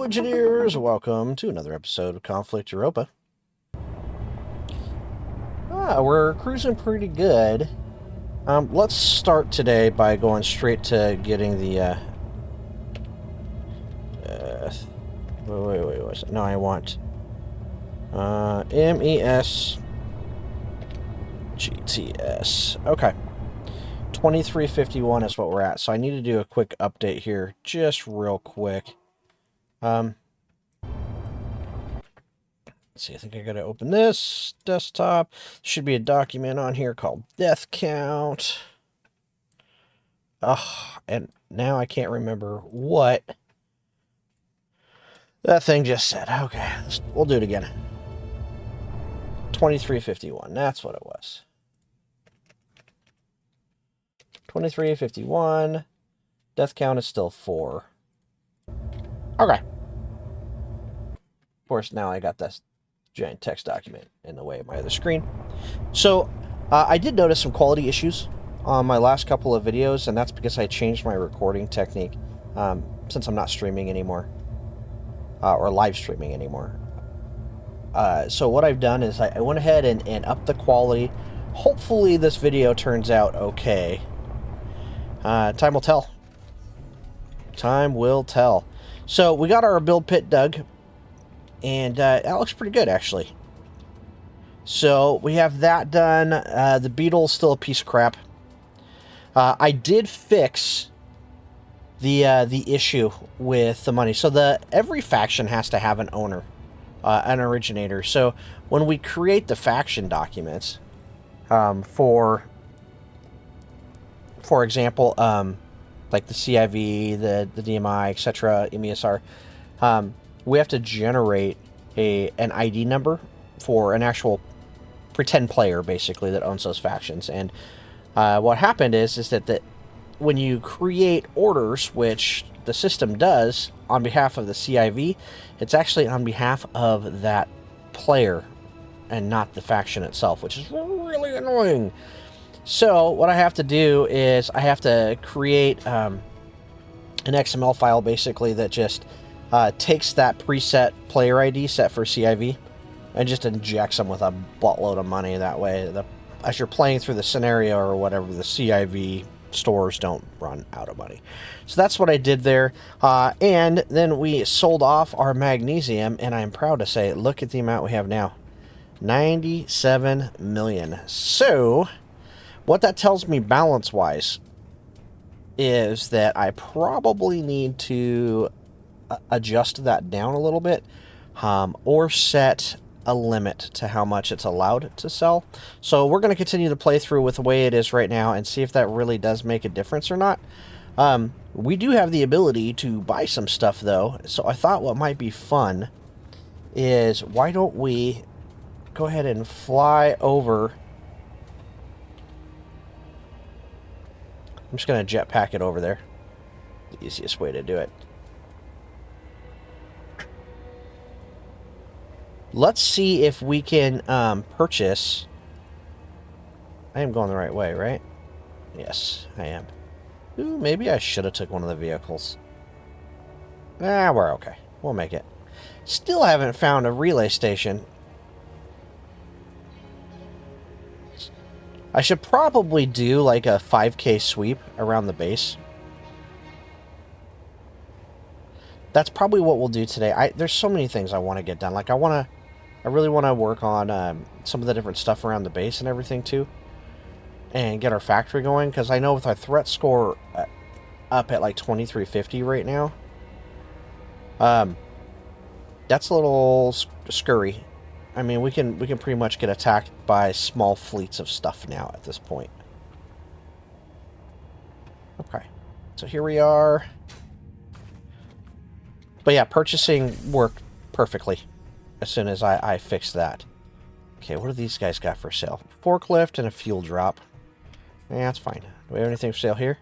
engineers, welcome to another episode of Conflict Europa. We're cruising pretty good. Let's start today by going straight to getting the, wait, what's it? No, I want, MES GTS. Okay. 2351 is what we're at, so I need to do a quick update here, just real quick. Let's see, I think I gotta open this desktop. Should be a document on here called death count. And now I can't remember what that thing just said. Okay, we'll do it again. 2351, that's what it was. 2351. Death count is still 4. Okay. Of course, now I got this giant text document in the way of my other screen. So, I did notice some quality issues on my last couple of videos, and that's because I changed my recording technique since I'm not streaming anymore, or live streaming anymore. So what I've done is I went ahead and upped the quality. Hopefully this video turns out okay. Time will tell. Time will tell. So we got our build pit dug, and that looks pretty good, actually. So we have that done. The Beetle's still a piece of crap. I did fix the issue with the money. So every faction has to have an owner, an originator. So when we create the faction documents, for example, like the CIV, the DMI, etc., MESR, we have to generate an ID number for an actual pretend player, basically, that owns those factions. And what happened is that when you create orders, which the system does on behalf of the CIV, it's actually on behalf of that player and not the faction itself, which is really annoying. So what I have to do is I have to create an XML file, basically, that just takes that preset player ID set for CIV and just injects them with a buttload of money. That way, as you're playing through the scenario or whatever, the CIV stores don't run out of money. So that's what I did there. And then we sold off our magnesium, and I'm proud to say, look at the amount we have now. 97 million. So what that tells me balance-wise is that I probably need to adjust that down a little bit, or set a limit to how much it's allowed to sell. So we're going to continue to play through with the way it is right now and see if that really does make a difference or not. We do have the ability to buy some stuff, though, so I thought what might be fun is, why don't we go ahead and fly over. I'm just going to jetpack it over there. The easiest way to do it. Let's see if we can purchase. I am going the right way, right? Yes, I am. Ooh, maybe I should have took one of the vehicles. We're okay. We'll make it. Still haven't found a relay station. I should probably do like a 5K sweep around the base. That's probably what we'll do today. There's so many things I want to get done. Like I really want to work on some of the different stuff around the base and everything too, and get our factory going. Because I know with our threat score up at like 2350 right now, that's a little scurry. I mean, we can pretty much get attacked by small fleets of stuff now at this point. Okay, so here we are. But yeah, purchasing worked perfectly as soon as I fixed that. Okay, what do these guys got for sale? Forklift and a fuel drop. Yeah, that's fine. Do we have anything for sale here?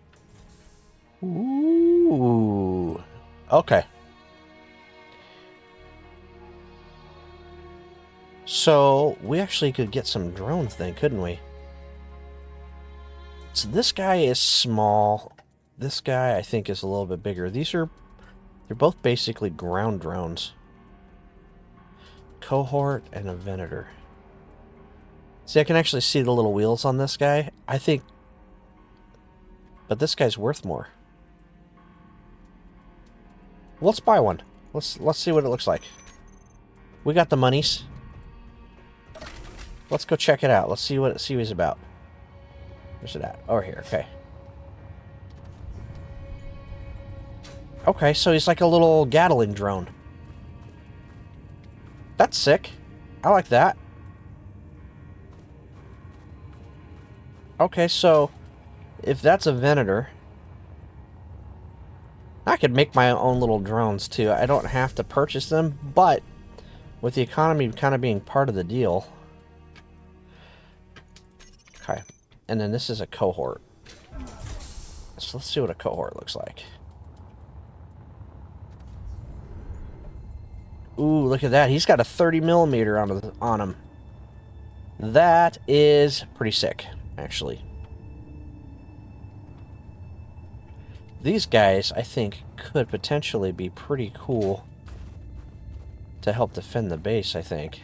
Ooh. Okay. So, we actually could get some drone thing, couldn't we? So this guy is small. This guy, I think, is a little bit bigger. These are They're both basically ground drones. Cohort and a Venator. See, I can actually see the little wheels on this guy. I think... But this guy's worth more. Let's buy one. Let's see what it looks like. We got the monies. Let's go check it out. Let's see what he's about. Where's it at? Over here. Okay. Okay, so he's like a little Gatling drone. That's sick. I like that. Okay, so if that's a Venator, I could make my own little drones too. I don't have to purchase them, but with the economy kind of being part of the deal. Okay, and then this is a cohort. So let's see what a cohort looks like. Ooh, look at that. He's got a 30mm on him. That is pretty sick, actually. These guys, I think, could potentially be pretty cool to help defend the base, I think.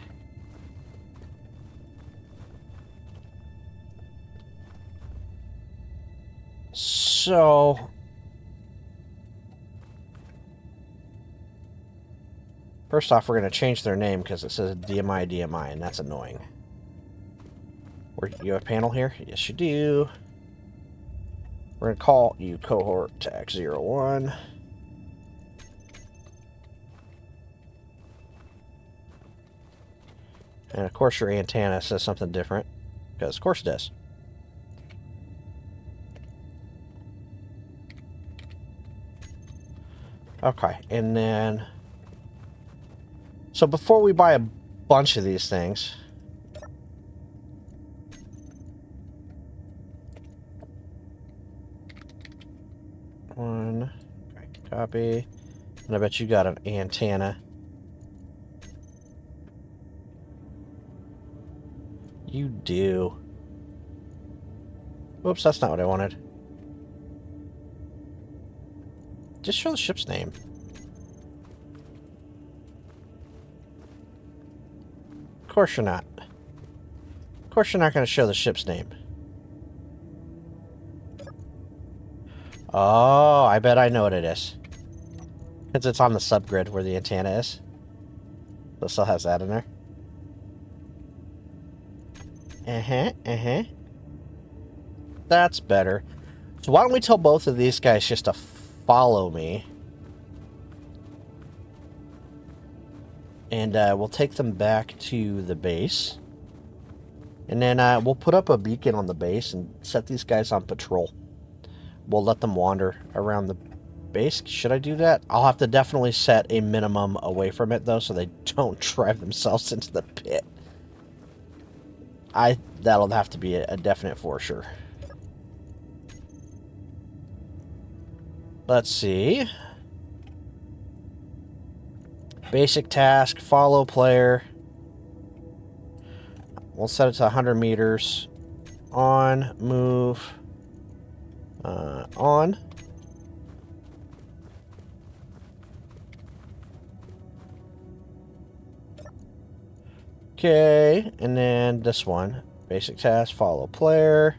So... First off, we're going to change their name because it says DMI, and that's annoying. You have a panel here? Yes, you do. We're going to call you Cohort Tac 01. And of course your antenna says something different, because of course it does. Okay, and then... So before we buy a bunch of these things... One... Okay, copy. And I bet you got an antenna. You do. Oops, that's not what I wanted. Just show the ship's name. Of course you're not. Of course you're not going to show the ship's name. Oh, I bet I know what it is. Because it's on the subgrid where the antenna is. So it still has that in there. That's better. So why don't we tell both of these guys just to follow me. And we'll take them back to the base. And then we'll put up a beacon on the base and set these guys on patrol. We'll let them wander around the base. Should I do that? I'll have to definitely set a minimum away from it, though, so they don't drive themselves into the pit. That'll have to be a definite for sure. Let's see. Basic task, follow player. We'll set it to 100 meters. On, move. On. Okay, and then this one. Basic task, follow player.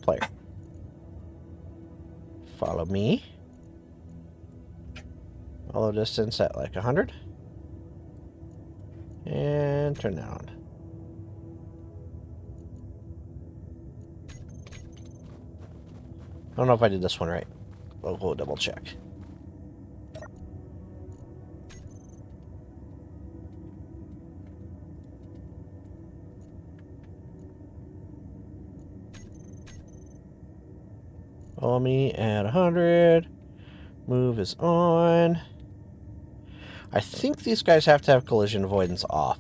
Player. Follow me. Follow distance at like 100. And turn that on. I don't know if I did this one right. We'll go double check. Follow me at 100. Move is on. I think these guys have to have collision avoidance off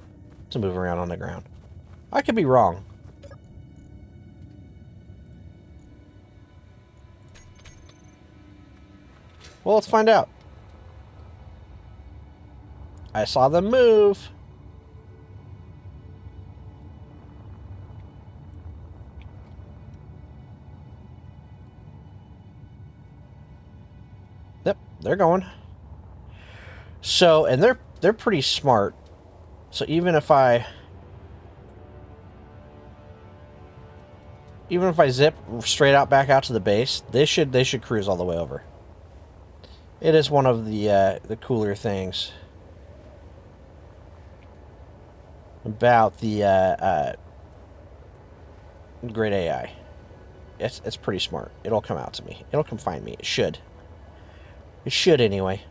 to move around on the ground. I could be wrong. Well, let's find out. I saw them move. Yep, they're going. So, and they're pretty smart. So even if I zip straight out back out to the base, they should cruise all the way over. It is one of the cooler things about the great AI. It's pretty smart. It'll come out to me. It'll come find me. It should. It should anyway.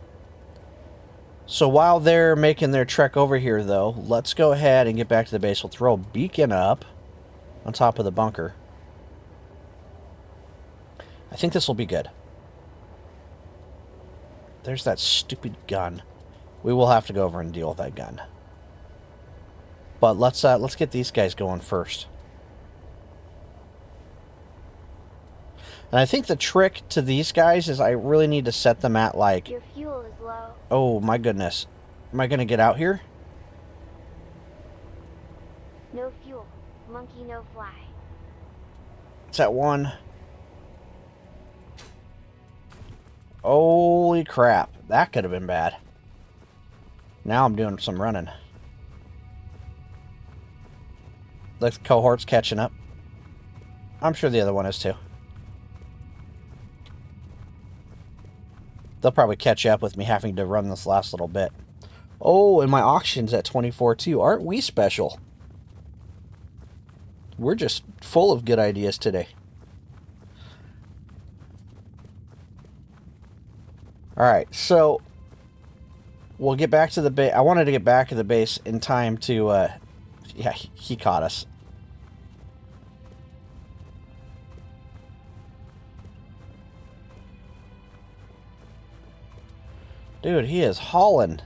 So while they're making their trek over here, though, let's go ahead and get back to the base. We'll throw a beacon up on top of the bunker. I think this will be good. There's that stupid gun. We will have to go over and deal with that gun. But let's get these guys going first. And I think the trick to these guys is I really need to set them at, like... Your fuel is low. Oh, my goodness. Am I going to get out here? No fuel. Monkey, no fly. It's at one. Holy crap. That could have been bad. Now I'm doing some running. The cohort's catching up. I'm sure the other one is too. They'll probably catch up with me having to run this last little bit. Oh, and my auction's at 24 too. Aren't we special? We're just full of good ideas today. Alright, so we'll get back to the base. I wanted to get back to the base in time to... yeah, he caught us. Dude, he is hauling.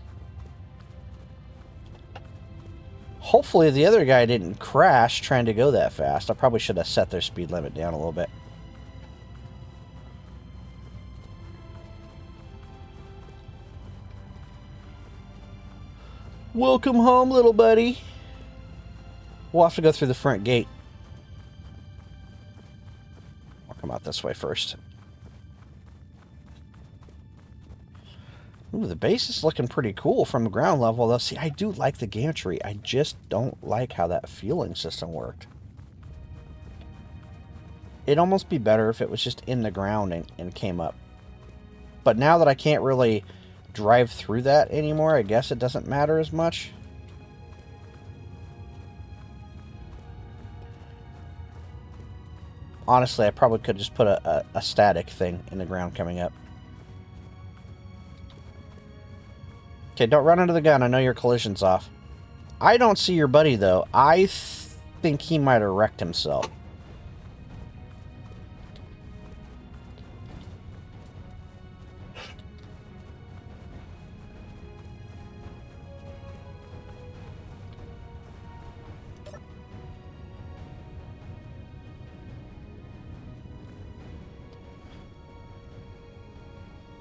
Hopefully the other guy didn't crash trying to go that fast. I probably should have set their speed limit down a little bit. Welcome home, little buddy. We'll have to go through the front gate. I'll come out this way first. Ooh, the base is looking pretty cool from the ground level, though. See, I do like the gantry. I just don't like how that fueling system worked. It'd almost be better if it was just in the ground and came up. But now that I can't really drive through that anymore, I guess it doesn't matter as much. Honestly, I probably could just put a static thing in the ground coming up. Okay, don't run into the gun. I know your collision's off. I don't see your buddy, though. I think he might have wrecked himself.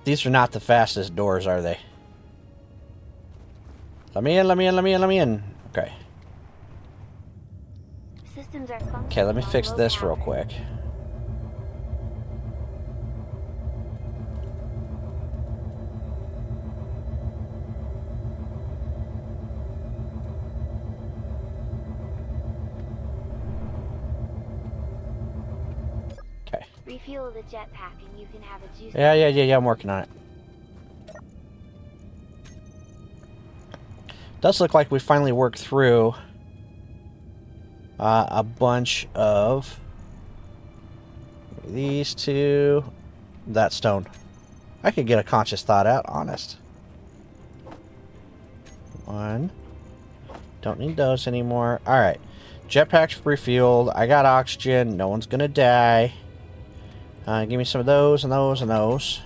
These are not the fastest doors, are they? Let me in, let me in, let me in, let me in. Okay. Systems are functioning. Okay, let me fix this real quick. Okay. Refuel the jetpack and you can have a juice. Yeah, I'm working on it. Does look like we finally worked through a bunch of these two. That stone. I could get a conscious thought out, honest. One. Don't need those anymore. Alright. Jetpack's refueled. I got oxygen. No one's gonna die. Give me some of those and those and those.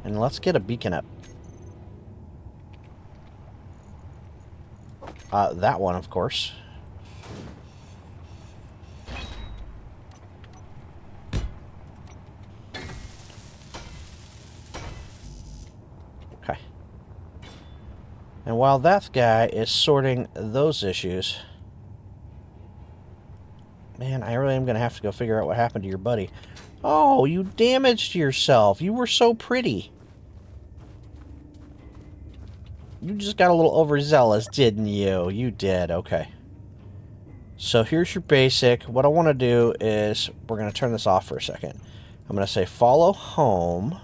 And let's get a beacon up. That one, of course. Okay. And while that guy is sorting those issues... Man, I really am going to have to go figure out what happened to your buddy. Oh, you damaged yourself. You were so pretty. You just got a little overzealous, didn't you? You did. Okay. So here's your basic. What I want to do is we're going to turn this off for a second. I'm going to say follow home.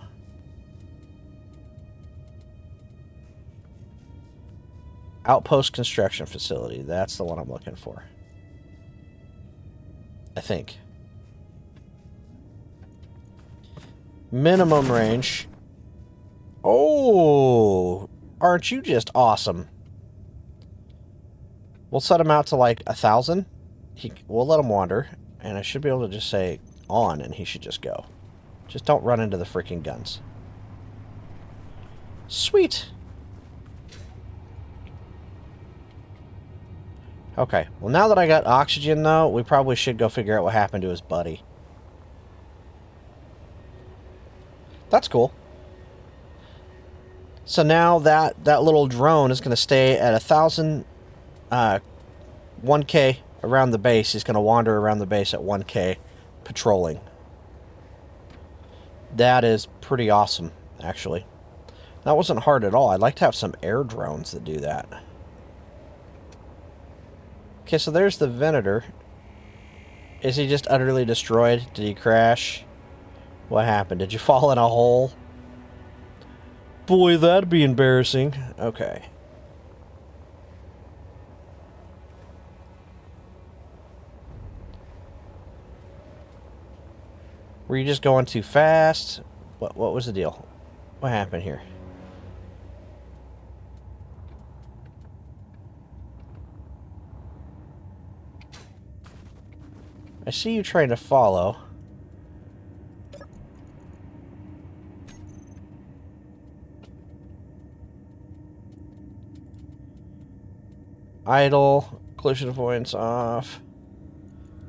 Outpost construction facility. That's the one I'm looking for. I think. Minimum range. Oh, aren't you just awesome? We'll set him out to like 1,000. We'll let him wander, and I should be able to just say on, and he should just go. Just don't run into the freaking guns. Sweet. Okay, well now that I got oxygen though, we probably should go figure out what happened to his buddy. That's cool. So now that little drone is going to stay at 1,000, 1K around the base. He's going to wander around the base at 1K, patrolling. That is pretty awesome, actually. That wasn't hard at all. I'd like to have some air drones that do that. Okay, so there's the Venator. Is he just utterly destroyed? Did he crash? What happened? Did you fall in a hole? Boy, that'd be embarrassing. Okay. Were you just going too fast? What was the deal? What happened here? I see you trying to follow. Idle, collision avoidance off.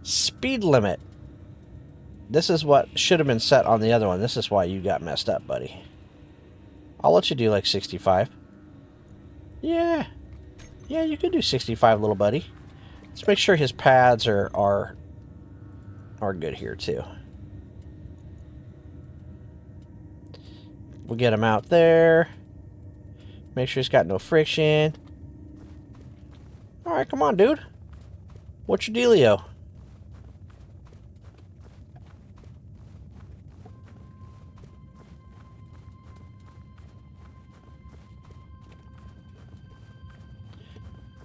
Speed limit. This is what should have been set on the other one. This is why you got messed up, buddy. I'll let you do like 65. Yeah. Yeah, you could do 65, little buddy. Let's make sure his pads are good here, too. We'll get him out there. Make sure he's got no friction. Alright, come on, dude. What's your dealio?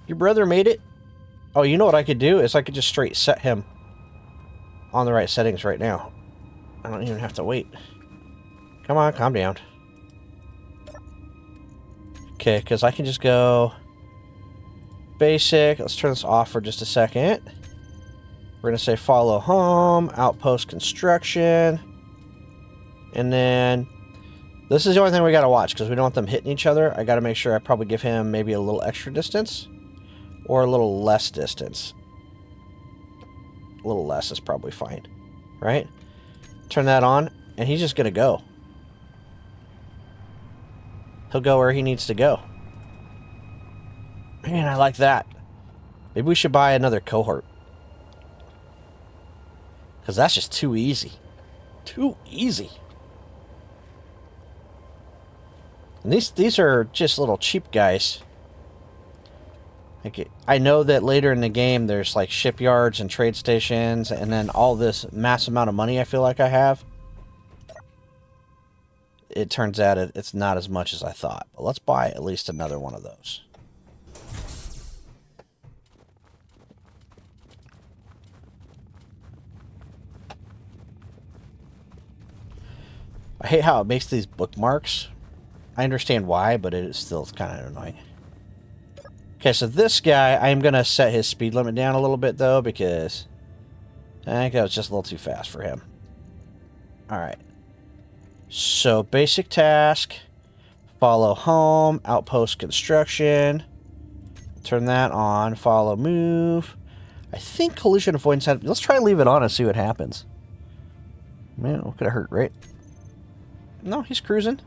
Your brother made it? Oh, you know what I could do? Is I could just straight set him on the right settings right now. I don't even have to wait. Come on, calm down. Okay, because I can just go basic. Let's turn this off for just a second. We're going to say follow home, outpost construction. And then this is the only thing we got to watch because we don't want them hitting each other. I got to make sure I probably give him maybe a little extra distance or a little less distance. A little less is probably fine, right? Turn that on, and he's just going to go. He'll go where he needs to go. Man, I like that. Maybe we should buy another cohort. Because that's just too easy. Too easy. And these are just little cheap guys. Like, I know that later in the game there's like shipyards and trade stations and then all this mass amount of money I feel like I have. It turns out it's not as much as I thought. But let's buy at least another one of those. I hate how it makes these bookmarks. I understand why, but it is still kind of annoying. Okay, so this guy, I'm going to set his speed limit down a little bit, though, because I think that was just a little too fast for him. Alright. So, basic task. Follow home. Outpost construction. Turn that on. Follow move. I think collision avoidance... Let's try and leave it on and see what happens. Man, what could have hurt, right? No, he's cruising.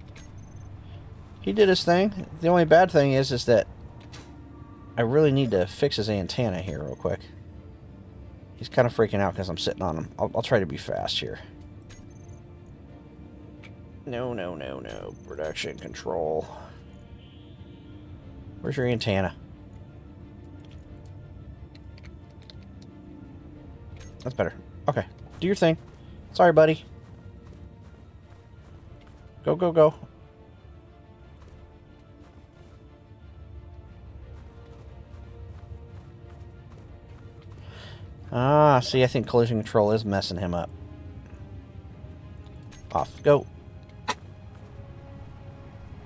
He did his thing. The only bad thing is that I really need to fix his antenna here real quick. He's kind of freaking out because I'm sitting on him. I'll try to be fast here. No, no, no, no. Production control. Where's your antenna? That's better. Okay. Do your thing. Sorry, buddy. Go, go, go. Ah, see, I think collision control is messing him up. Off. Go.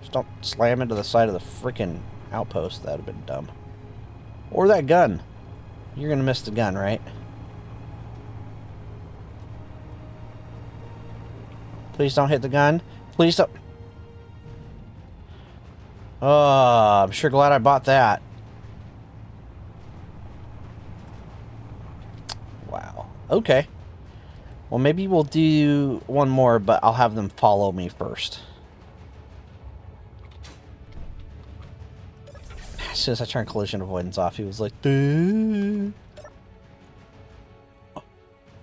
Just don't slam into the side of the freaking outpost. That would have been dumb. Or that gun. You're going to miss the gun, right? Please don't hit the gun. Please don't. Oh, I'm sure glad I bought that. Wow. Okay. Well, maybe we'll do one more, but I'll have them follow me first. As soon as I turned collision avoidance off, he was like, duh.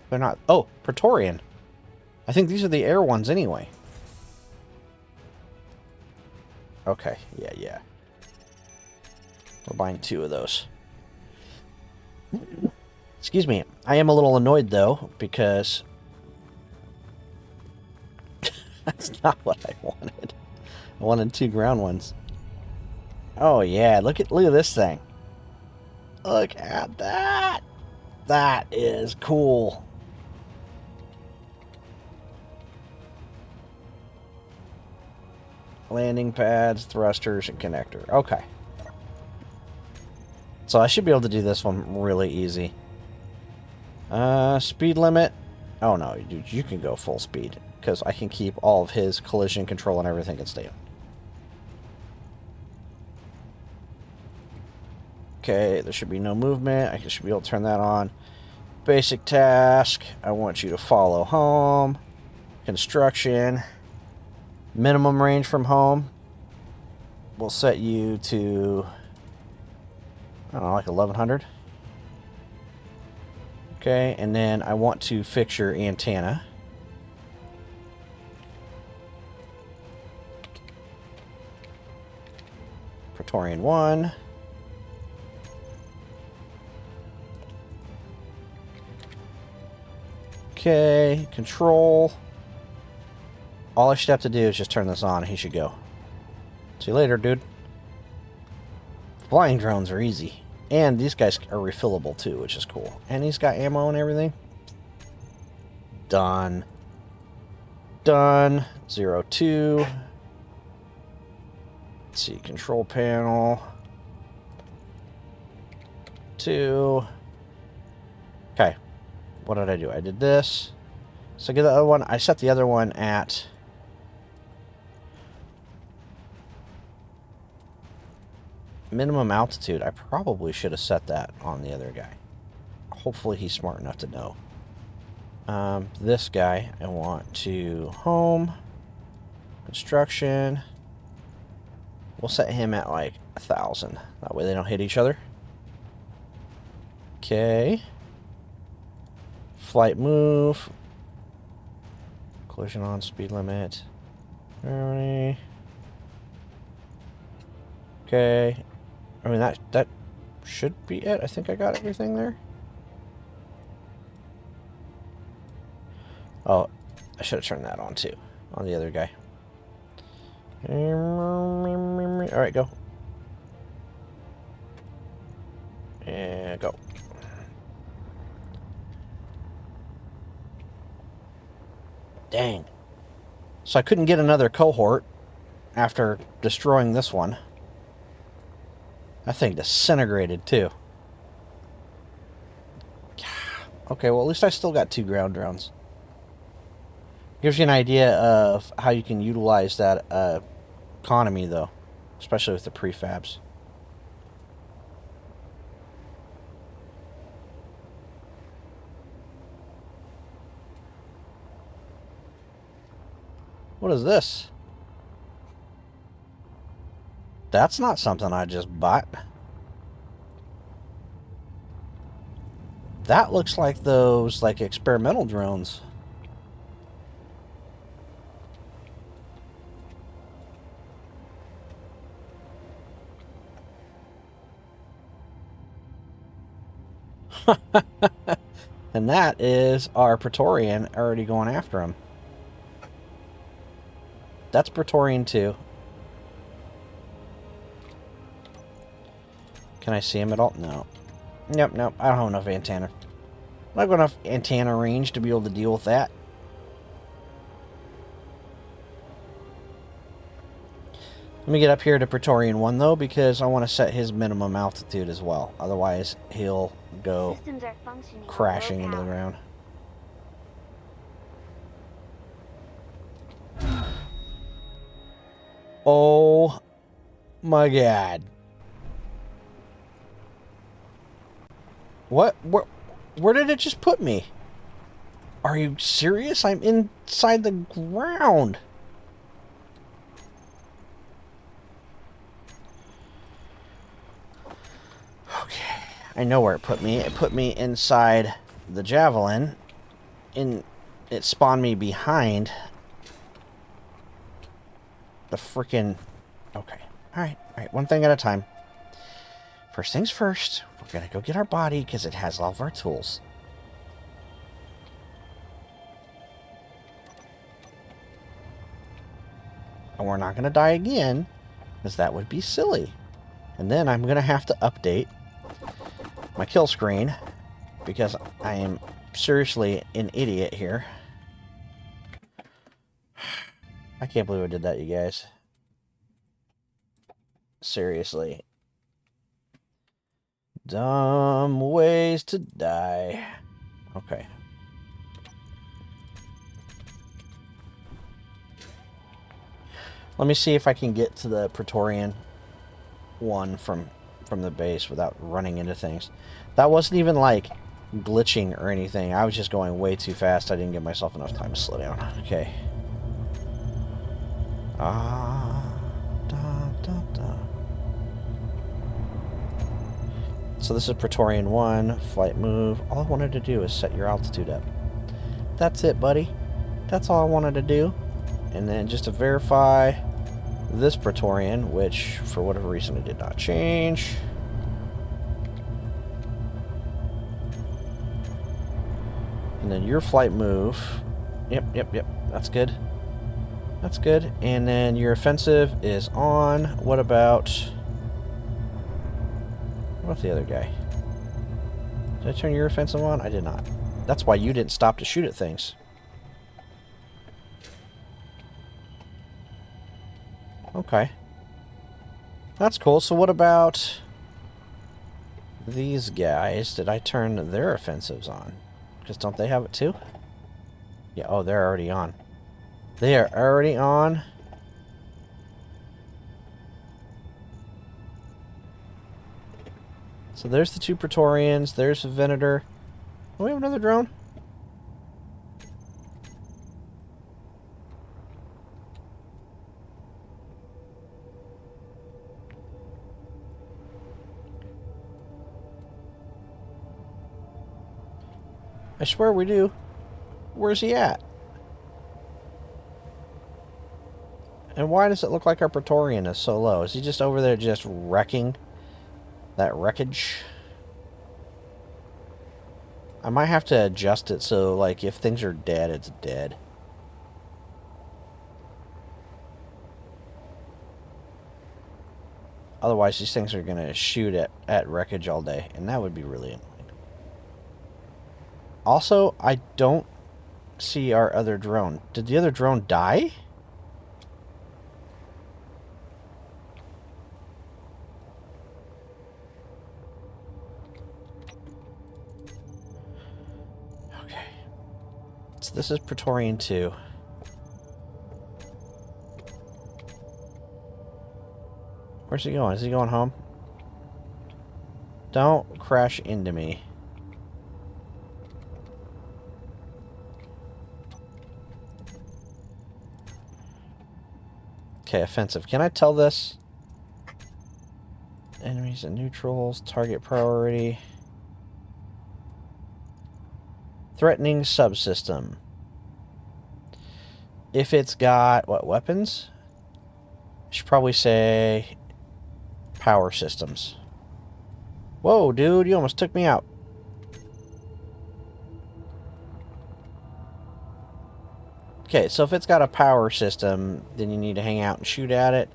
They're not. Oh, Praetorian. I think these are the air ones anyway. Okay, yeah. We're buying 2 of those. Excuse me. I am a little annoyed, though, because that's not what I wanted. I wanted 2 ground ones. Oh, yeah. Look at this thing. Look at that. That is cool. Landing pads, thrusters, and connector. Okay. So I should be able to do this one really easy. Speed limit. Oh no, dude, you can go full speed. Because I can keep all of his collision control and everything can stay on. Okay, there should be no movement. I should be able to turn that on. Basic task. I want you to follow home. Construction. Minimum range from home. We'll set you to, I don't know, like 1100. Okay, and then I want to fix your antenna. Praetorian 1. Okay, control. All I should have to do is just turn this on and he should go. See you later, dude. Flying drones are easy. And these guys are refillable too, which is cool. And he's got ammo and everything. Done. Done. 02. Let's see, control panel. 2. Okay. What did I do? I did this. So get the other one. I set the other one at minimum altitude. I probably should have set that on the other guy. Hopefully he's smart enough to know. This guy, I want to home, construction. We'll set him at like 1,000. That way they don't hit each other. Okay. Flight move. Collision on, speed limit. Germany. Okay. I mean, that should be it. I think I got everything there. Oh, I should have turned that on too, on the other guy. Alright, go. And go. Dang. So I couldn't get another cohort after destroying this one. That thing disintegrated too. Okay, well at least I still got 2 ground drones. Gives you an idea of how you can utilize that economy though. Especially with the prefabs. What is this? That's not something I just bought. That looks like those, like, experimental drones. And that is our Praetorian already going after him. That's Praetorian 2. Can I see him at all? No. Nope, nope. I don't have enough antenna. I don't have enough antenna range to be able to deal with that. Let me get up here to Praetorian 1, though, because I want to set his minimum altitude as well. Otherwise, he'll go crashing into the ground. Oh my god. What? Where did it just put me? Are you serious? I'm inside the ground. Okay. I know where it put me. It put me inside the javelin. It spawned me behind the freaking... Okay. Alright. Alright. One thing at a time. First things first. We're going to go get our body because it has all of our tools. And we're not going to die again because that would be silly. And then I'm going to have to update my kill screen because I am seriously an idiot here. I can't believe I did that, you guys. Seriously. Dumb ways to die. Okay. Let me see if I can get to the Praetorian 1 from the base without running into things. That wasn't even like glitching or anything. I was just going way too fast. I didn't give myself enough time to slow down. Okay. So this is Praetorian 1, flight move. All I wanted to do is set your altitude up. That's it, buddy. That's all I wanted to do. And then just to verify this Praetorian, which for whatever reason it did not change. And then your flight move. Yep. That's good. That's good. And then your offensive is on. What about the other guy? Did I turn your offensive on? I did not. That's why you didn't stop to shoot at things. Okay. That's cool. So what about these guys? Did I turn their offensives on? Because don't they have it too? Yeah, oh, they're already on. They are already on. So there's the two Praetorians. There's the Venator. Oh, we have another drone? I swear we do. Where's he at? And why does it look like our Praetorian is so low? Is he just over there just wrecking that wreckage? I might have to adjust it so, like, if things are dead, it's dead. Otherwise, these things are going to shoot at wreckage all day, and that would be really annoying. Also, I don't see our other drone. Did the other drone die? Okay. So this is Praetorian 2. Where's he going? Is he going home? Don't crash into me. Okay, offensive. Can I tell this? Enemies and neutrals, target priority. Threatening subsystem. If it's got, what, weapons? I should probably say power systems. Whoa, dude, you almost took me out. Okay, so if it's got a power system, then you need to hang out and shoot at it.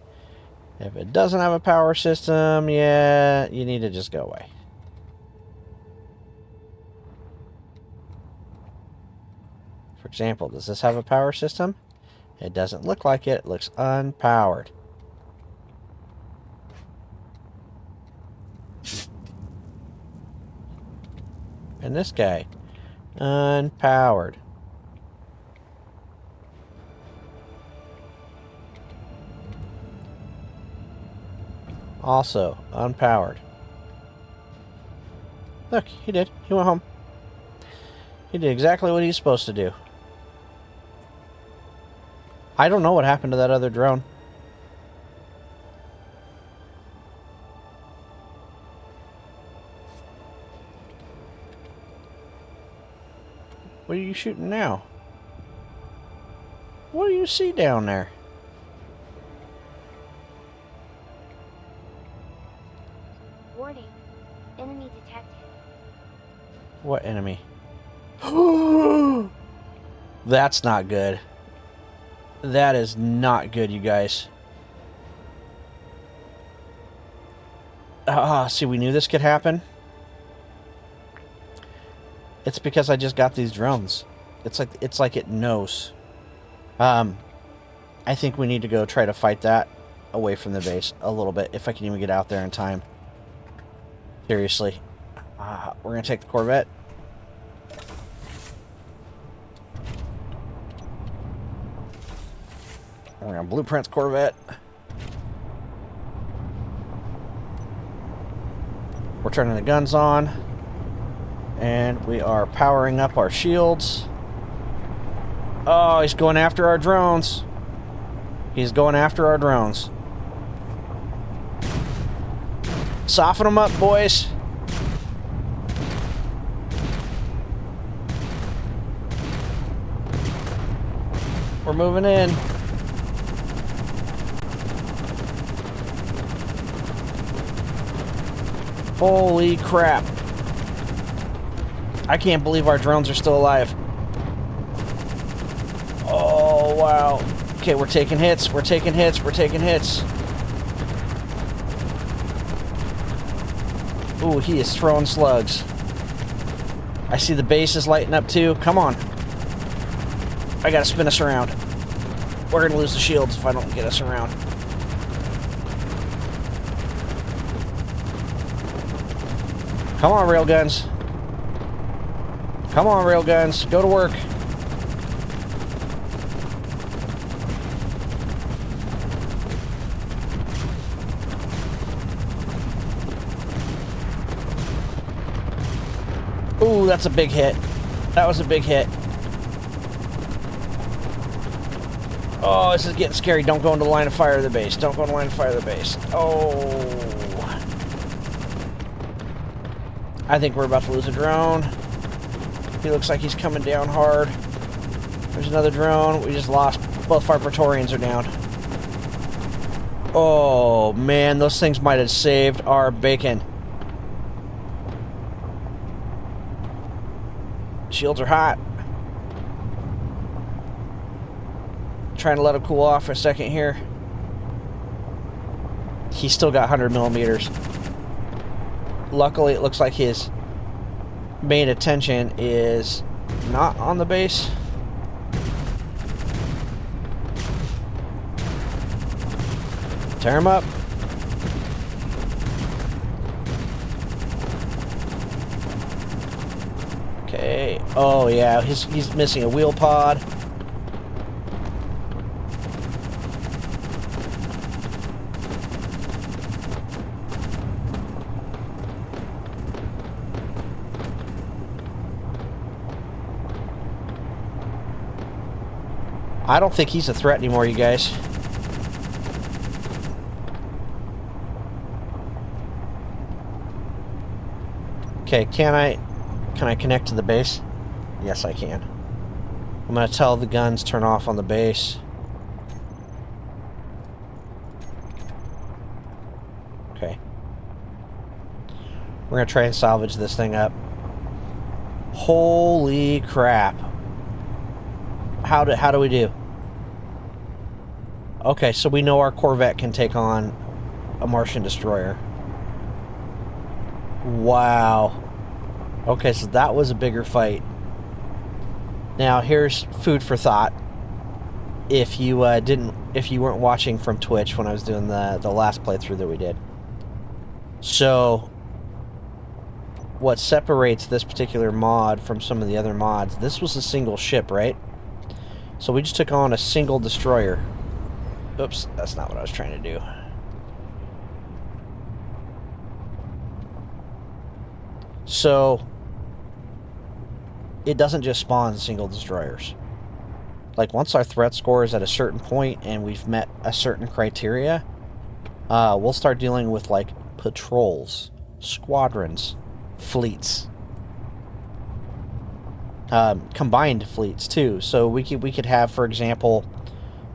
If it doesn't have a power system, yeah, you need to just go away. For example, does this have a power system? It doesn't look like it. It looks unpowered. And this guy, unpowered. Also, unpowered. Look, he did. He went home. He did exactly what he's supposed to do. I don't know what happened to that other drone. What are you shooting now? What do you see down there? Warning. Enemy detected. What enemy? That's not good. That is not good, you guys. See, we knew this could happen. It's because I just got these drones. It's like it knows. I think we need to go try to fight that away from the base a little bit, if I can even get out there in time. Seriously. We're gonna take the Corvette. We're gonna blueprints Corvette. We're turning the guns on. And we are powering up our shields. Oh, he's going after our drones. He's going after our drones. Soften them up, boys. We're moving in. Holy crap. I can't believe our drones are still alive. Oh, wow. Okay, we're taking hits. We're taking hits. We're taking hits. Ooh, he is throwing slugs. I see the base is lighting up too. Come on. I gotta spin us around. We're gonna lose the shields if I don't get us around. Come on, railguns. Come on, railguns. Go to work. Ooh, that's a big hit. That was a big hit. Oh, this is getting scary. Don't go into the line of fire of the base. Don't go in the line of fire of the base. Oh. I think we're about to lose a drone. He looks like he's coming down hard. There's another drone. We just lost. Both our Praetorians are down. Oh, man. Those things might have saved our bacon. Shields are hot. Trying to let him cool off for a second here. He's still got 100 millimeters. Luckily, it looks like his main attention is not on the base. Tear him up. Okay. Oh yeah, he's missing a wheel pod. I don't think he's a threat anymore, you guys. Okay, can I connect to the base? Yes, I can. I'm gonna tell the guns turn off on the base. Okay. We're gonna try and salvage this thing up. Holy crap. how do we do? Okay, so we know our Corvette can take on a Martian Destroyer. Wow. Okay, so that was a bigger fight. Now here's food for thought. If you weren't watching from Twitch when I was doing the last playthrough that we did. So what separates this particular mod from some of the other mods, this was a single ship, right? So we just took on a single destroyer. Oops, that's not what I was trying to do. So it doesn't just spawn single destroyers. Like, once our threat score is at a certain point and we've met a certain criteria, we'll start dealing with, like, patrols, squadrons, fleets, combined fleets too. So we could have, for example,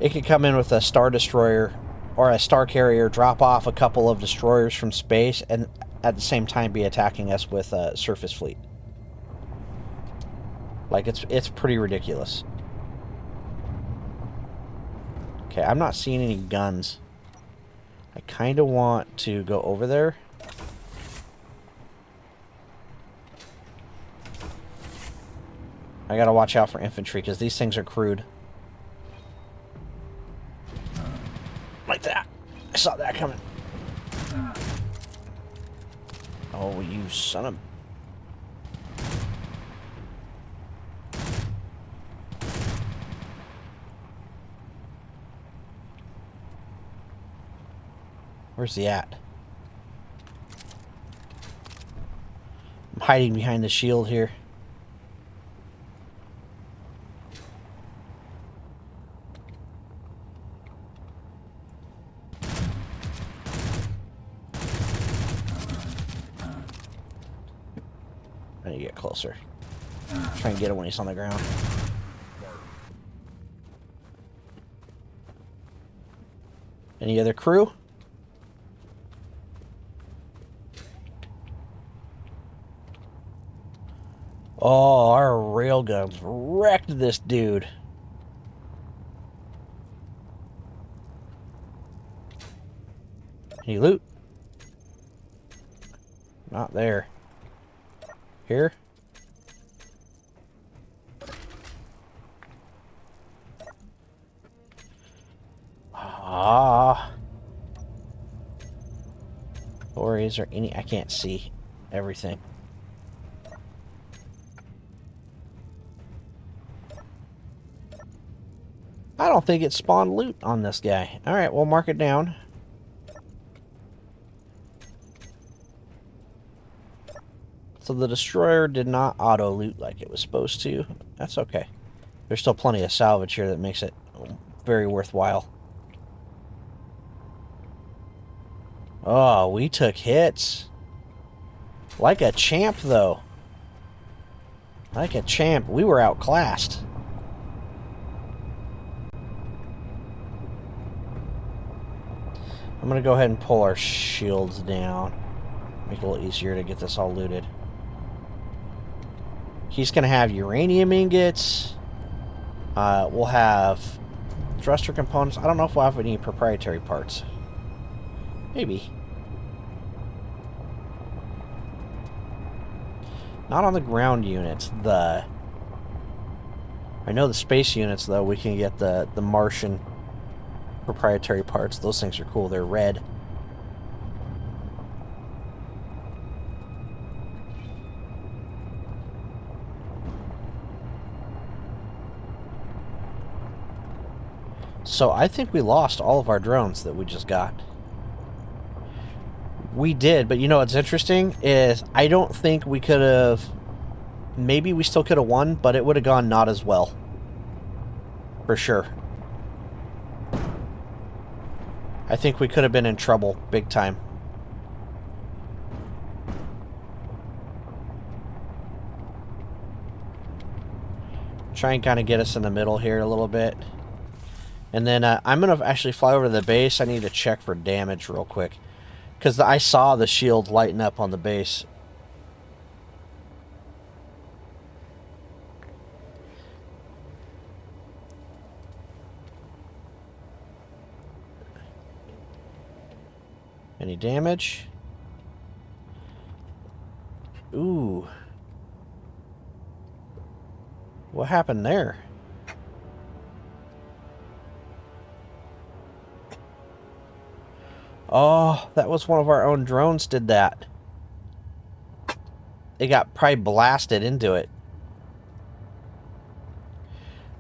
it could come in with a star destroyer or a star carrier, drop off a couple of destroyers from space, and at the same time be attacking us with a surface fleet. Like, it's pretty ridiculous. Okay, I'm not seeing any guns. I kind of want to go over there. I gotta watch out for infantry, because these things are crude. Like that. I saw that coming. Oh, you son of... Where's he at? I'm hiding behind the shield here. I need to get closer. Try and get him when he's on the ground. Any other crew? Oh, our railguns wrecked this dude. Any loot? Not there. Here? Ah. Or is there any... I can't see everything. I don't think it spawned loot on this guy. Alright, we'll mark it down. So the destroyer did not auto-loot like it was supposed to. That's okay. There's still plenty of salvage here that makes it very worthwhile. Oh, we took hits. Like a champ, though. Like a champ. We were outclassed. I'm going to go ahead and pull our shields down. Make it a little easier to get this all looted. He's going to have uranium ingots. We'll have thruster components. I don't know if we'll have any proprietary parts. Maybe. Not on the ground units. I know the space units, though, we can get the Martian proprietary parts. Those things are cool. They're red. So I think we lost all of our drones that we just got. We did, but you know what's interesting is I don't think we could have... Maybe we still could have won, but it would have gone not as well. For sure. I think we could have been in trouble big time. Try and kind of get us in the middle here a little bit. And then I'm going to actually fly over to the base. I need to check for damage real quick. Because I saw the shield lighten up on the base. Any damage? Ooh. What happened there? Oh, that was one of our own drones did that. It got probably blasted into it.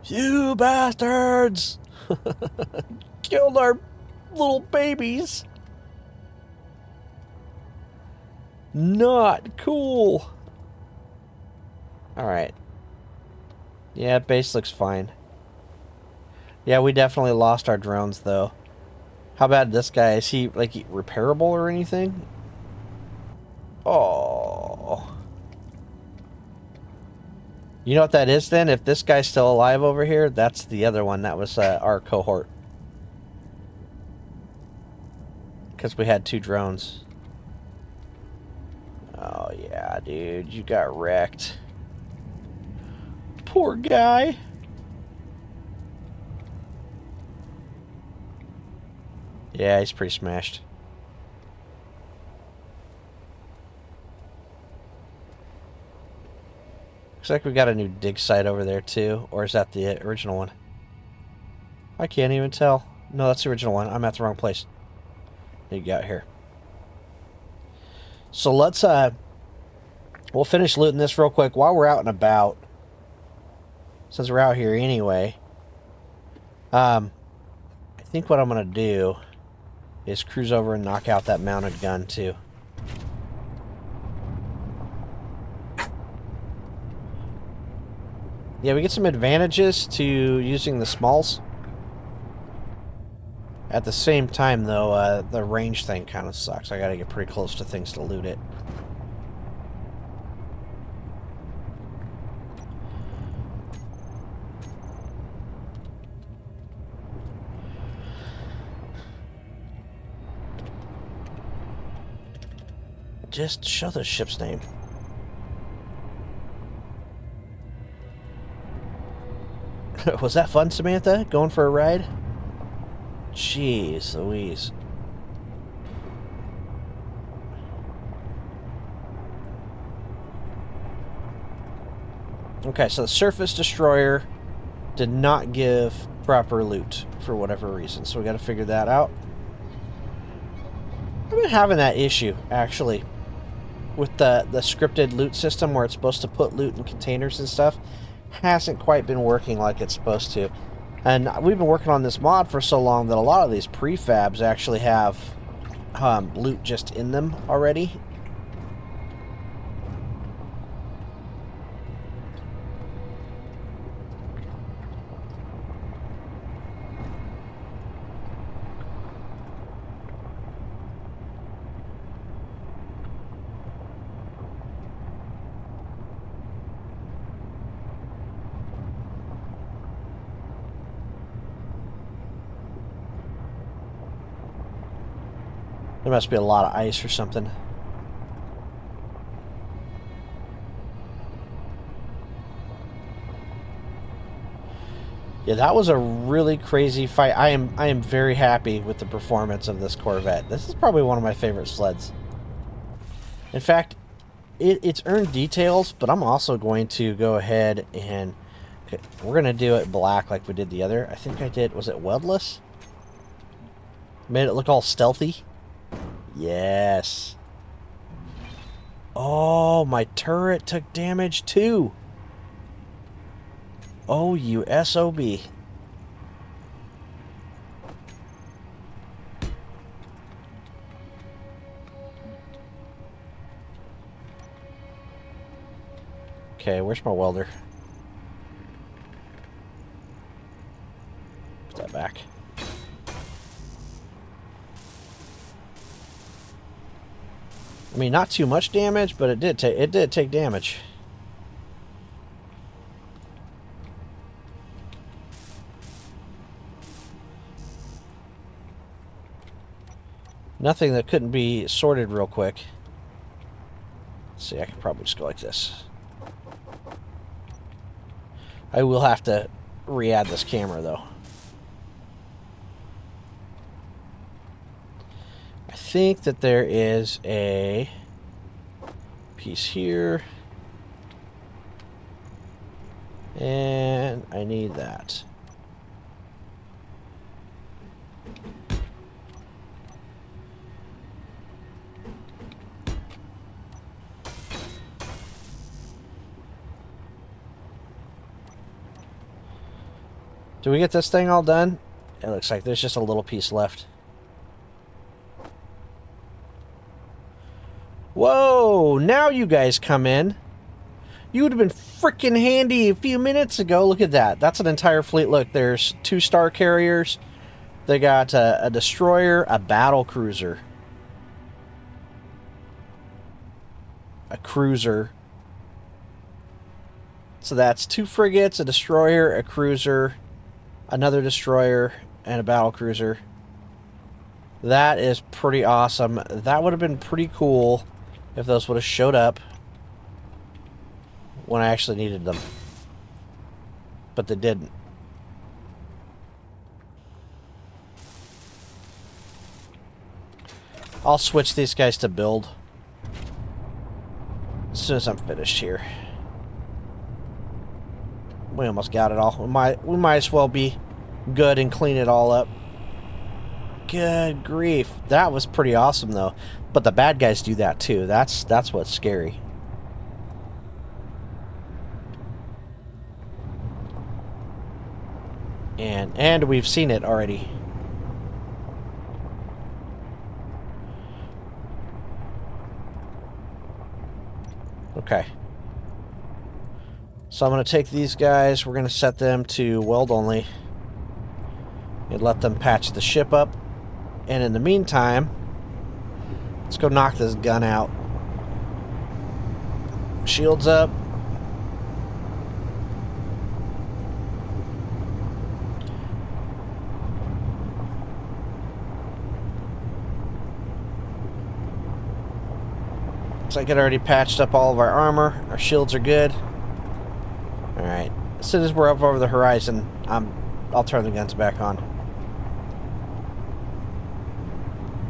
You bastards! Killed our little babies. Not cool. Alright. Yeah, base looks fine. Yeah, we definitely lost our drones, though. How bad this guy? Is he, like, repairable or anything? Oh. You know what that is, then? If this guy's still alive over here, that's the other one. That was our cohort. Because we had 2 drones. Oh, yeah, dude. You got wrecked. Poor guy. Yeah, he's pretty smashed. Looks like we got a new dig site over there, too. Or is that the original one? I can't even tell. No, that's the original one. I'm at the wrong place. You got here. So let's, we'll finish looting this real quick while we're out and about. Since we're out here anyway. I think what I'm going to do is cruise over and knock out that mounted gun, too. Yeah, we get some advantages to using the smalls. At the same time, though, the range thing kind of sucks. I gotta get pretty close to things to loot it. Just show the ship's name. Was that fun, Samantha? Going for a ride? Jeez Louise. Okay, so the surface destroyer did not give proper loot for whatever reason, so we got to figure that out. I've been having that issue, actually, with the scripted loot system where it's supposed to put loot in containers and stuff. Hasn't quite been working like it's supposed to. And we've been working on this mod for so long that a lot of these prefabs actually have loot just in them already. There must be a lot of ice or something. Yeah, that was a really crazy fight. I am very happy with the performance of this Corvette. This is probably one of my favorite sleds. In fact, it's earned details, but I'm also going to go ahead and we're going to do it black like we did the other. I think I did, was it weldless? Made it look all stealthy. Yes. Oh, my turret took damage too. Oh, you SOB. Okay, where's my welder? Put that back. I mean, not too much damage, but it did take damage. Nothing that couldn't be sorted real quick. Let's see, I can probably just go like this. I will have to re-add this camera, though. I think that there is a piece here. And I need that. Do we get this thing all done? It looks like there's just a little piece left. Whoa! Now you guys come in. You would have been freaking handy a few minutes ago. Look at that. That's an entire fleet. Look, there's 2 star carriers. They got a destroyer, a battle cruiser, a cruiser. So that's 2 frigates, a destroyer, a cruiser, another destroyer, and a battle cruiser. That is pretty awesome. That would have been pretty cool if those would have showed up when I actually needed them. But they didn't. I'll switch these guys to build as soon as I'm finished here. We almost got it all. We might as well be good and clean it all up. Good grief. That was pretty awesome, though. But the bad guys do that, too. That's what's scary. And we've seen it already. Okay. So I'm going to take these guys. We're going to set them to weld only. And let them patch the ship up. And in the meantime, let's go knock this gun out. Shields up. Looks like it already patched up all of our armor. Our shields are good. Alright. As soon as we're up over the horizon, I'll turn the guns back on.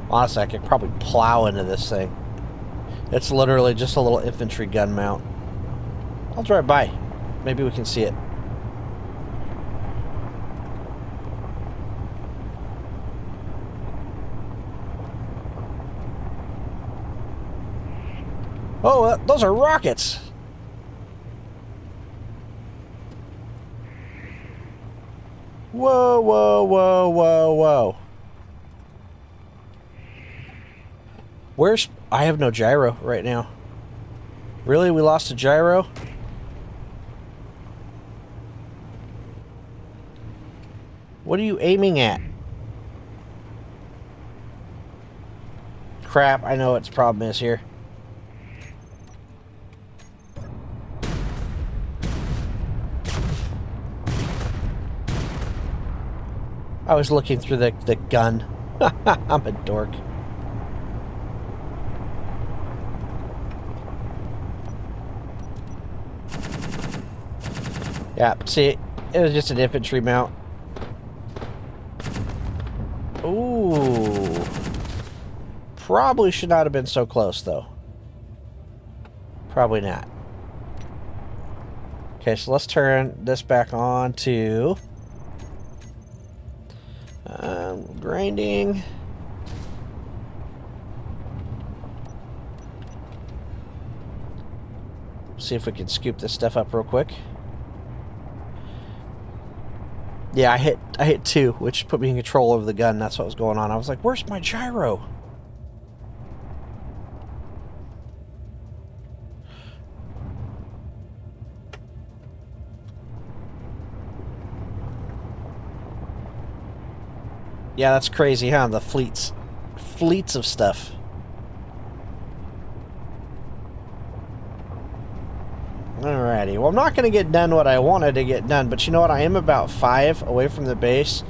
Honestly, I could probably plow into this thing. It's literally just a little infantry gun mount. I'll drive by. Maybe we can see it. Oh, those are rockets! Whoa, whoa, whoa, whoa, whoa. Where's... I have no gyro right now. Really? We lost a gyro? What are you aiming at? Crap, I know what the problem is here. I was looking through the gun. I'm a dork. Yeah, see, it was just an infantry mount. Ooh. Probably should not have been so close, though. Probably not. Okay, so let's turn this back on to... grinding. See if we can scoop this stuff up real quick. Yeah, I hit 2, which put me in control over the gun. That's what was going on. I was like, where's my gyro? Yeah, that's crazy, huh? The fleets of stuff. Alrighty, well, I'm not going to get done what I wanted to get done, but you know what? I am about 5 away from the base.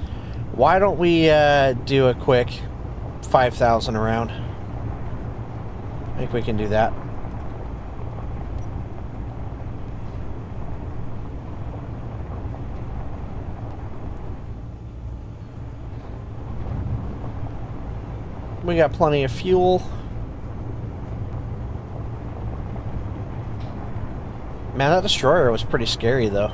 Why don't we do a quick 5,000 around? I think we can do that. We got plenty of fuel. Man, that destroyer was pretty scary, though.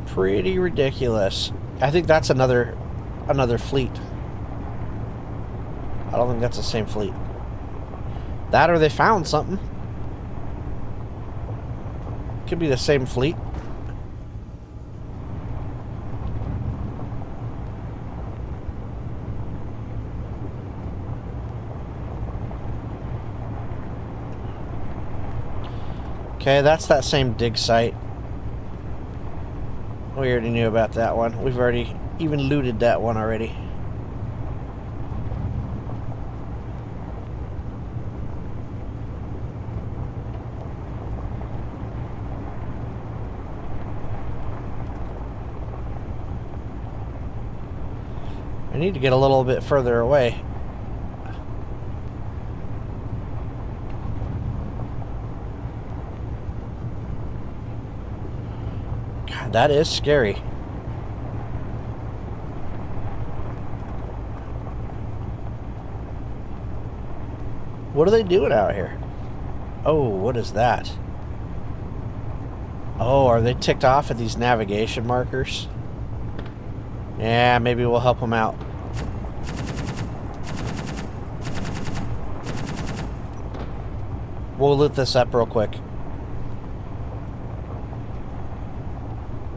Pretty ridiculous. I think that's another fleet. I don't think that's the same fleet. That or they found something. Could be the same fleet. Okay, that's that same dig site. We already knew about that one. We've already even looted that one already. I need to get a little bit further away. God, that is scary. What are they doing out here? Oh, what is that? Oh, are they ticked off at these navigation markers? Yeah, maybe we'll help them out. We'll loot this up real quick.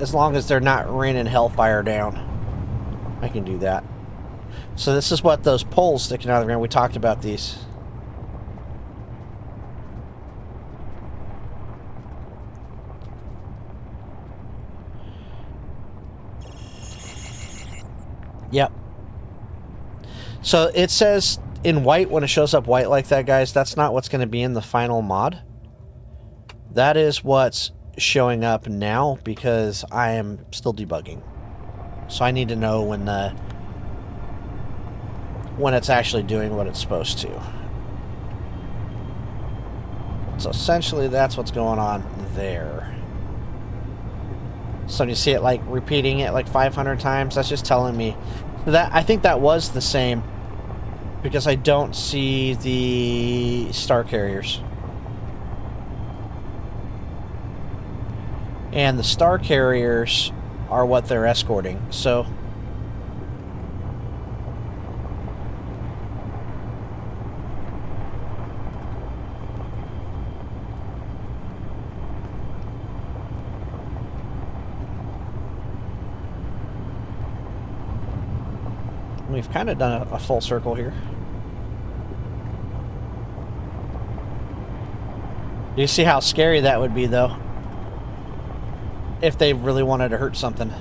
As long as they're not raining hellfire down, I can do that. So this is what those poles sticking out of the ground. We talked about these. Yep. So it says in white, when it shows up white like that, guys, that's not what's going to be in the final mod. That is what's showing up now because I am still debugging. So I need to know when it's actually doing what it's supposed to. So essentially that's what's going on there. So you see it like repeating it like 500 times, that's just telling me that I think that was the same because I don't see the star carriers. And the star carriers are what they're escorting. So we've kind of done a full circle here. Do you see how scary that would be, though? If they really wanted to hurt something.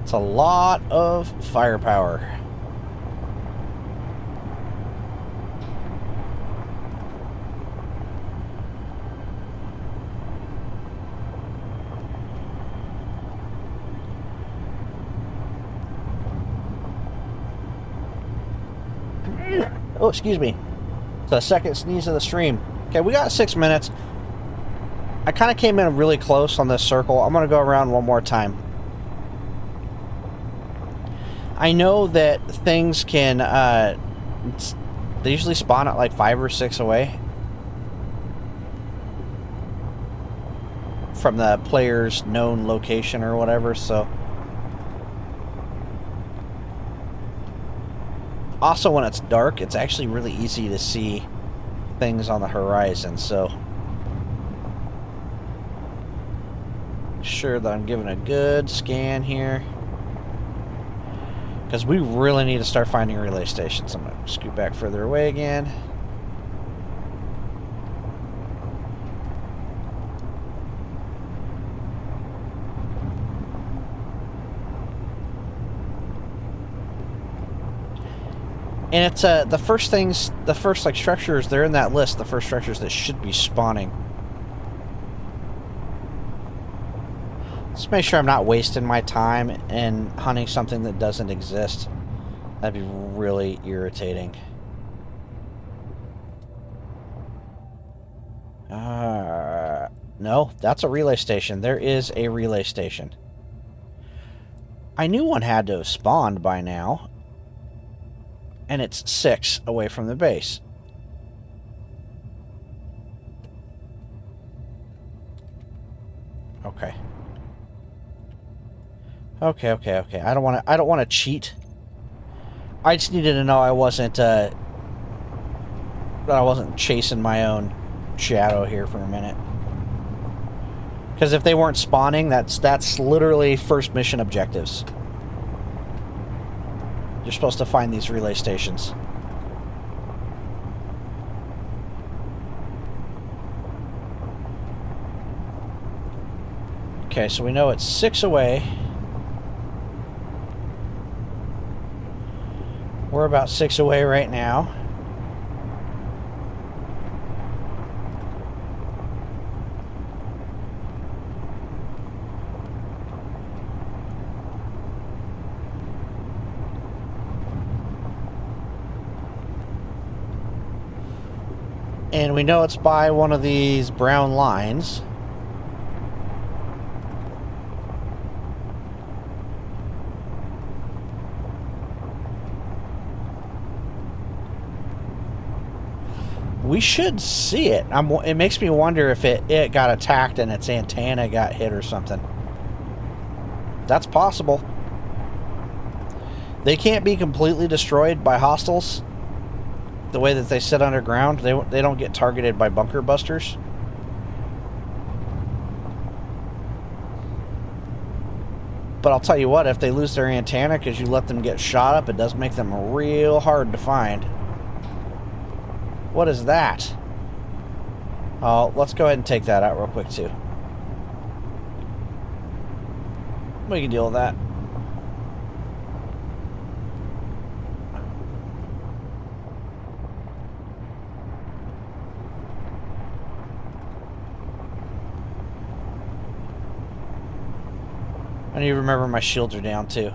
It's a lot of firepower. Oh, excuse me. It's the second sneeze of the stream. Okay, we got 6 minutes. I kind of came in really close on this circle. I'm going to go around one more time. I know that things can, they usually spawn at like 5 or 6 away from the player's known location or whatever, so. Also, when it's dark, it's actually really easy to see things on the horizon, so make sure that I'm giving a good scan here. Because we really need to start finding relay stations. I'm going to scoot back further away again. And it's the first like structures, they're in that list, the first structures that should be spawning. Let's make sure I'm not wasting my time in hunting something that doesn't exist. That'd be really irritating. No, that's a relay station. There is a relay station. I knew one had to have spawned by now. And it's 6 away from the base. Okay. Okay. I don't want to cheat. I just needed to know I wasn't chasing my own shadow here for a minute. Because if they weren't spawning, that's literally first mission objectives. You're supposed to find these relay stations. Okay, so we know it's 6 away. We're about 6 away right now. And we know it's by one of these brown lines. We should see it. It makes me wonder if it got attacked and its antenna got hit or something. That's possible. They can't be completely destroyed by hostiles. The way that they sit underground, they don't get targeted by bunker busters. But I'll tell you what, if they lose their antenna because you let them get shot up, it does make them real hard to find. What is that? Oh, let's go ahead and take that out real quick too. We can deal with that. I need to remember my shields are down too.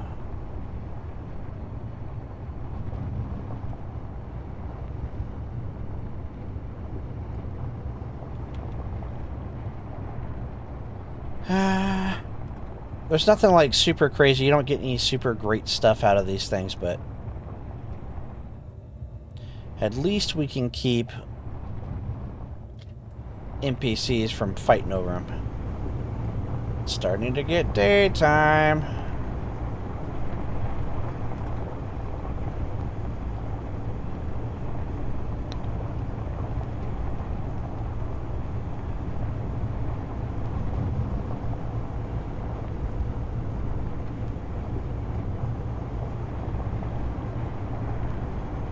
There's nothing like super crazy. You don't get any super great stuff out of these things, but at least we can keep NPCs from fighting over them. It's starting to get daytime.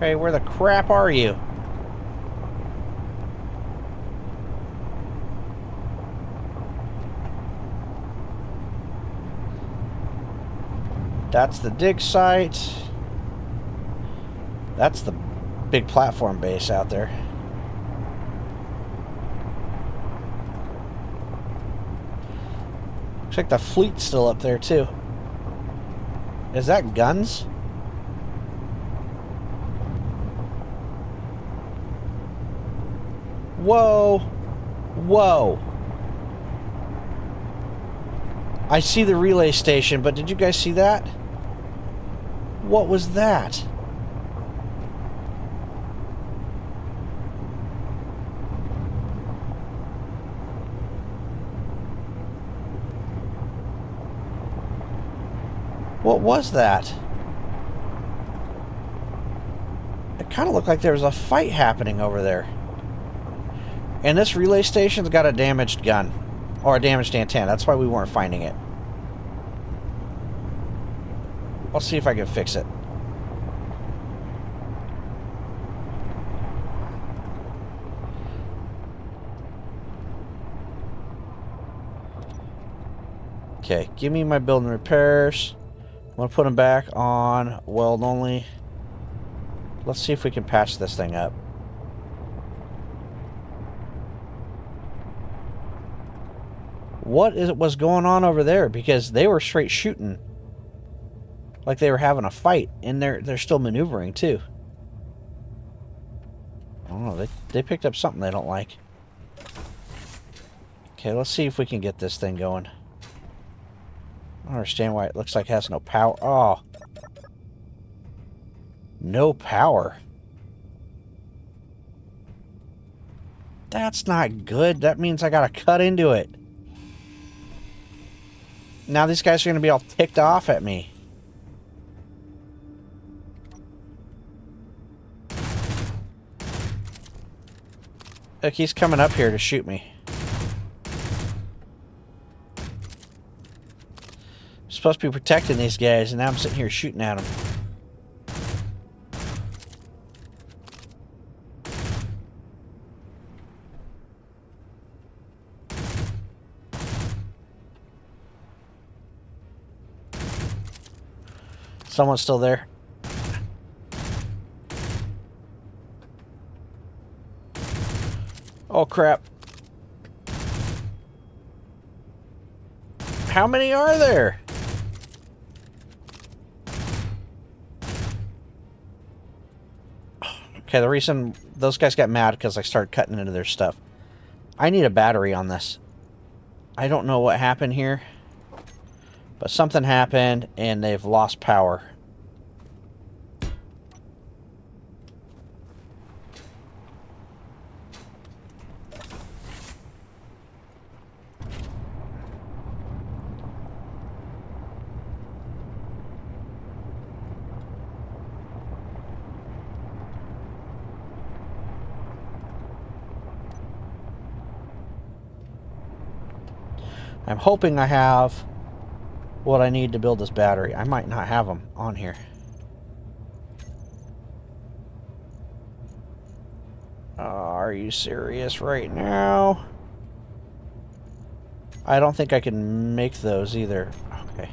Hey, where the crap are you? That's the dig site. That's the big platform base out there. Looks like the fleet's still up there too. Is that guns? Whoa. Whoa. I see the relay station, but did you guys see that? What was that? What was that? It kind of looked like there was a fight happening over there. And this relay station's got a damaged gun. Or a damaged antenna. That's why we weren't finding it. I'll see if I can fix it. Okay, give me my building repairs. I'm going to put them back on weld only. Let's see if we can patch this thing up. was going on over there? Because they were straight shooting. Like they were having a fight, and they're still maneuvering too. I don't know, they picked up something they don't like. Okay, let's see if we can get this thing going. I don't understand why it looks like it has no power. Oh. No power. That's not good. That means I gotta cut into it. Now these guys are gonna be all ticked off at me. Look, he's coming up here to shoot me. I'm supposed to be protecting these guys, and now I'm sitting here shooting at them. Someone's still there. Oh, crap. How many are there? Okay, the reason those guys got mad because I started cutting into their stuff. I need a battery on this. I don't know what happened here, but something happened and they've lost power. I'm hoping I have what I need to build this battery. I might not have them on here. Are you serious right now? I don't think I can make those either. Okay.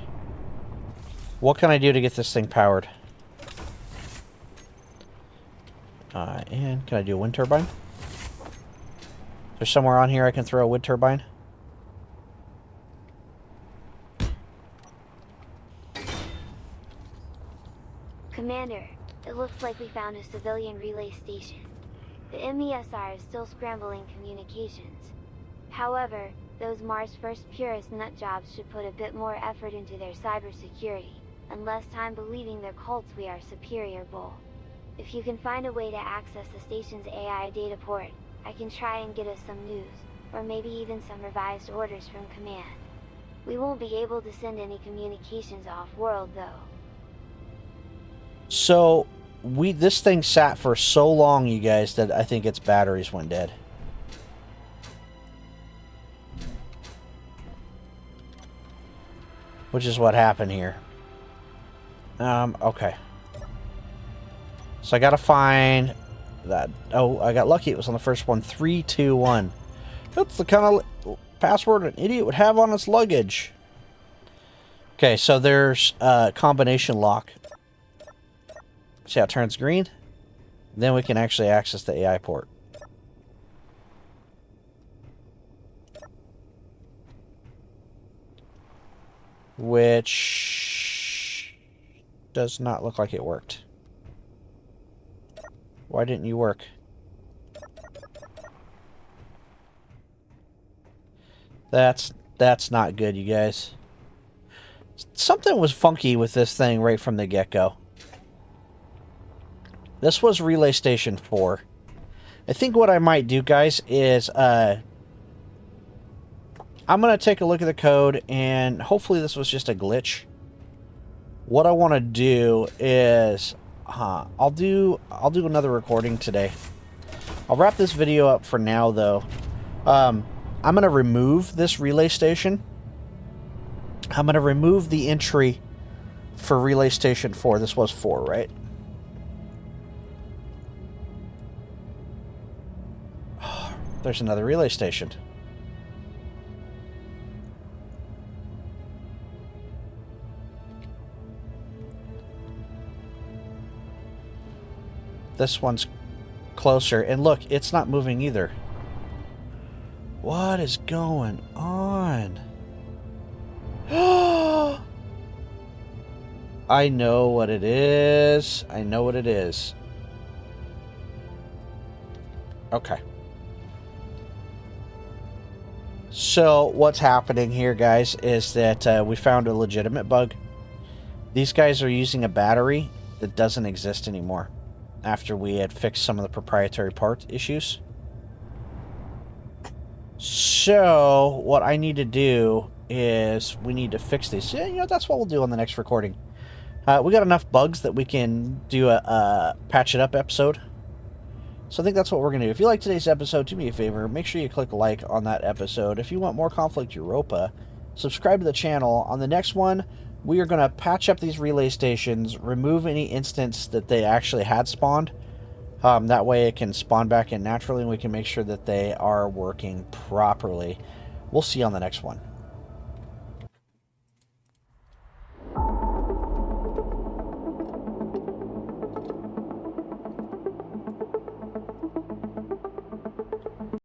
What can I do to get this thing powered? And can I do a wind turbine? Is there somewhere on here I can throw a wind turbine? Commander, it looks like we found a civilian relay station. The MESR is still scrambling communications. However, those Mars First purist nutjobs should put a bit more effort into their cybersecurity, and less time believing their cults we are superior bull. If you can find a way to access the station's AI data port, I can try and get us some news, or maybe even some revised orders from command. We won't be able to send any communications off-world though. So, this thing sat for so long, you guys, that I think its batteries went dead. Which is what happened here. Okay. So I gotta find that. Oh, I got lucky. It was on the first one. 321. That's the kind of password an idiot would have on its luggage. Okay, so there's a combination lock. See how it turns green? Then we can actually access the AI port. Which does not look like it worked. Why didn't you work? That's not good, you guys. Something was funky with this thing right from the get-go. This was Relay Station 4. I think what I might do, guys, is I'm going to take a look at the code, and hopefully this was just a glitch. What I want to do is I'll do another recording today. I'll wrap this video up for now, though. I'm going to remove this Relay Station. I'm going to remove the entry for Relay Station 4. This was 4, right? There's another relay station. This one's closer. And look, it's not moving either. What is going on? I know what it is. I know what it is. Okay. So what's happening here, guys, is that we found a legitimate bug. These guys are using a battery that doesn't exist anymore after we had fixed some of the proprietary part issues. So what I need to do is we need to fix these. Yeah, you know, that's what we'll do on the next recording. We got enough bugs that we can do a patch it up episode. So I think that's what we're going to do. If you like today's episode, do me a favor. Make sure you click like on that episode. If you want more Conflict Europa, subscribe to the channel. On the next one, we are going to patch up these relay stations, remove any instance that they actually had spawned. That way it can spawn back in naturally, and we can make sure that they are working properly. We'll see you on the next one.